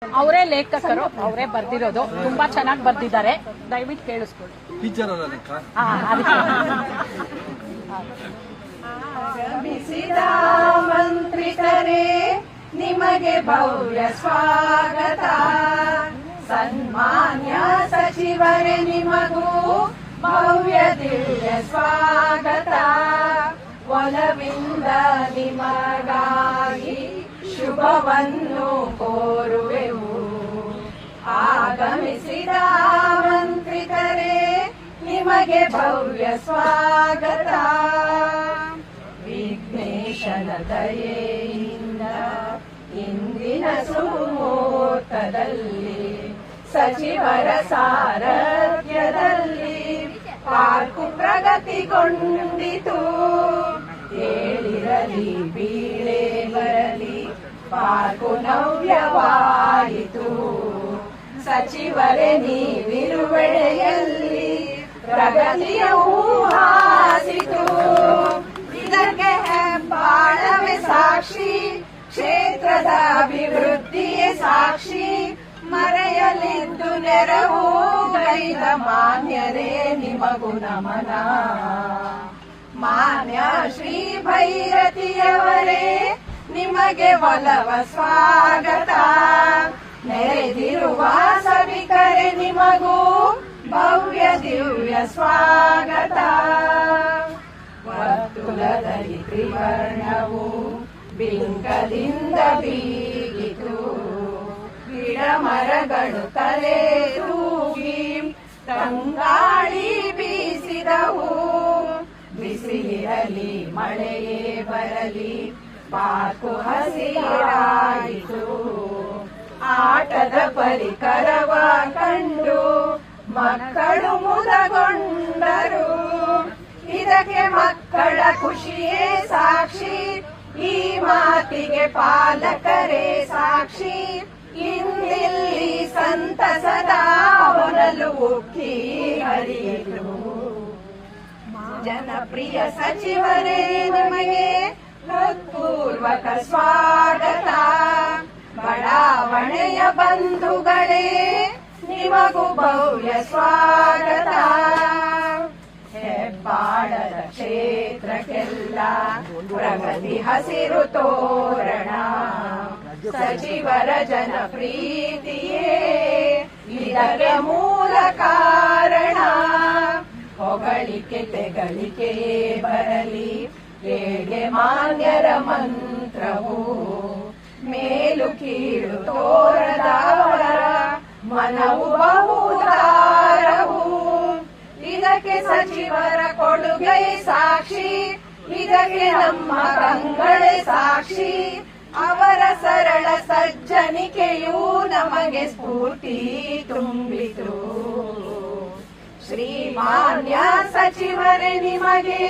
ಅವರೇ ಲೇಖಕರು, ಅವರೇ ಬರ್ದಿರೋದು. ತುಂಬಾ ಚೆನ್ನಾಗಿ ಬರ್ದಿದ್ದಾರೆ, ದಯವಿಟ್ಟು ಕೇಳಿಸ್ಕೊಳ್ಳಿ. ಟೀಚರ್ ಅಲ್ಲ ಲೆಕ್ಕ. ಆಗಮಿಸಿದ ಮಂತ್ರಿಕರೇ ನಿಮಗೆ ಭವ್ಯ ಸ್ವಾಗತ. ಸನ್ಮಾನ್ಯ ಸಚಿವರೇ ನಿಮಗೂ ಭವ್ಯ ದಿವ್ಯ ಸ್ವಾಗತ. ಒಲವಿಂದ ನಿಮಗಾಗಿ ಶುಭವನ್ನು ಕೋರುವೆವು. ಆಗಮಿಸಿದ ಮಂತ್ರಿಕರೇ ನಿಮಗೆ ಭವ್ಯ ಸ್ವಾಗತ. ವಿಘ್ನೇಶನ ದಯೆಯಿಂದ ಇಂದಿನ ಸುಮುಹೂರ್ತದಲ್ಲಿ ಸಚಿವರ ಸಾರಥ್ಯದಲ್ಲಿ ಪಾರ್ಕು ಪ್ರಗತಿಗೊಂಡಿತು. ಏಳಿರಲಿ ಬೀಳೆ ಬರಲಿ ಪಾರ್ಕು ನವ್ಯವಾಯಿತು. ಸಚಿವರೇ ನೀವಿರುವೆಡೆಯಲ್ಲಿ ಪ್ರಗತಿಯ ಊಹಾಸಿತು. ಇದಕ್ಕೆ ಹೆಬ್ಬಾಳವೇ ಸಾಕ್ಷಿ, ಕ್ಷೇತ್ರದ ಅಭಿವೃದ್ಧಿಯೇ ಸಾಕ್ಷಿ. ಮರೆಯಲಿದ್ದು ನೆರವು ಗೈದ ಮಾನ್ಯರೇ ನಿಮಗೂ ನಮನ. ಮಾನ್ಯ ಶ್ರೀ ಭೈರತಿಯವರೇ ನಿಮಗೆ ಒಲವ ಸ್ವಾಗತ. ನೆರೆದಿರುವ ಸಭಿಕರೇ ನಿಮಗೂ ಭವ್ಯ ದಿವ್ಯ ಸ್ವಾಗತ. ವರ್ತುಲದಲ್ಲಿ ತ್ರಿವರ್ಣವು ಬಿಂಕದಿಂದ ಬೀಗಿತು. ಗಿಡ ಮರಗಳು ತಲೆ ತೂಗಿ ತಂಗಾಳಿ ಬೀಸಿದವು. ಬಿಸಿಲಿರಲಿ ಮಳೆಯೇ ಬರಲಿ ಪಾರ್ಕು ಹಸಿರಾಯಿತು. ಆಟದ ಪರಿಕರವ ಕಂಡು ಮಕ್ಕಳು ಮುದಗೊಂಡರು. ಇದಕ್ಕೆ ಮಕ್ಕಳ ಖುಷಿಯೇ ಸಾಕ್ಷಿ, ಈ ಮಾತಿಗೆ ಪಾಲಕರೇ ಸಾಕ್ಷಿ. ಇಂದಿಲ್ಲಿ ಸಂತಸದ ಹೊನಲು ಉಕ್ಕಿ ಹರಿಯಿತು. ಜನಪ್ರಿಯ ಸಚಿವರೇ ನಿಮಗೆ ಹೃತ್ಪೂರ್ವಕ ಸ್ವಾಗತ. ಬಡಾವಣೆಯ ಬಂಧುಗಳೇ ನಿಮಗೂ ಭವ್ಯ ಸ್ವಾಗತ. ಹೆಬ್ಬಾಳದ ಕ್ಷೇತ್ರಕ್ಕೆಲ್ಲ ಪ್ರಗತಿ ಹಸಿರು ತೋರಣ. ಸಚಿವರ ಜನಪ್ರೀತಿಯೇ ಇದಕ್ಕೆ ಮೂಲ ಕಾರಣ. ಹೊಗಳಿಕೆ ತೆಗಳಿಕೆಯೇ ಬರಲಿ ಏಗೆ ಮಾನ್ಯರ ಮಂತ್ರವು. ಮೇಲು ಕೀಳು ತೋರದವರ ಮನವು ಬಹುದಾರವು. ಇದಕ್ಕೆ ಸಚಿವರ ಕೊಡುಗೆ ಸಾಕ್ಷಿ, ಇದಕ್ಕೆ ನಮ್ಮ ಕಂಗಳೇ ಸಾಕ್ಷಿ. ಅವರ ಸರಳ ಸಜ್ಜನಿಕೆಯೂ ನಮಗೆ ಸ್ಫೂರ್ತಿ ತುಂಬಿತು. ಶ್ರೀಮಾನ್ಯ ಸಚಿವರೇ ನಿಮಗೆ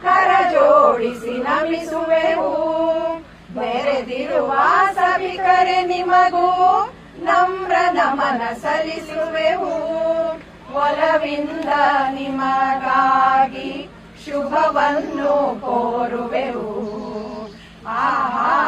ಕರ ಜೋಡಿಸಿ ನಮಿಸುವೆವು. ಬೆರೆದಿರುವ ಸಭಿಕರೇ ನಿಮಗೂ ನಮ್ರ ನಮನ ಸಲ್ಲಿಸುವೆವು. ಒಲವಿಂದ ನಿಮಗಾಗಿ ಶುಭವನ್ನು ಕೋರುವೆವು. ಆಹಾ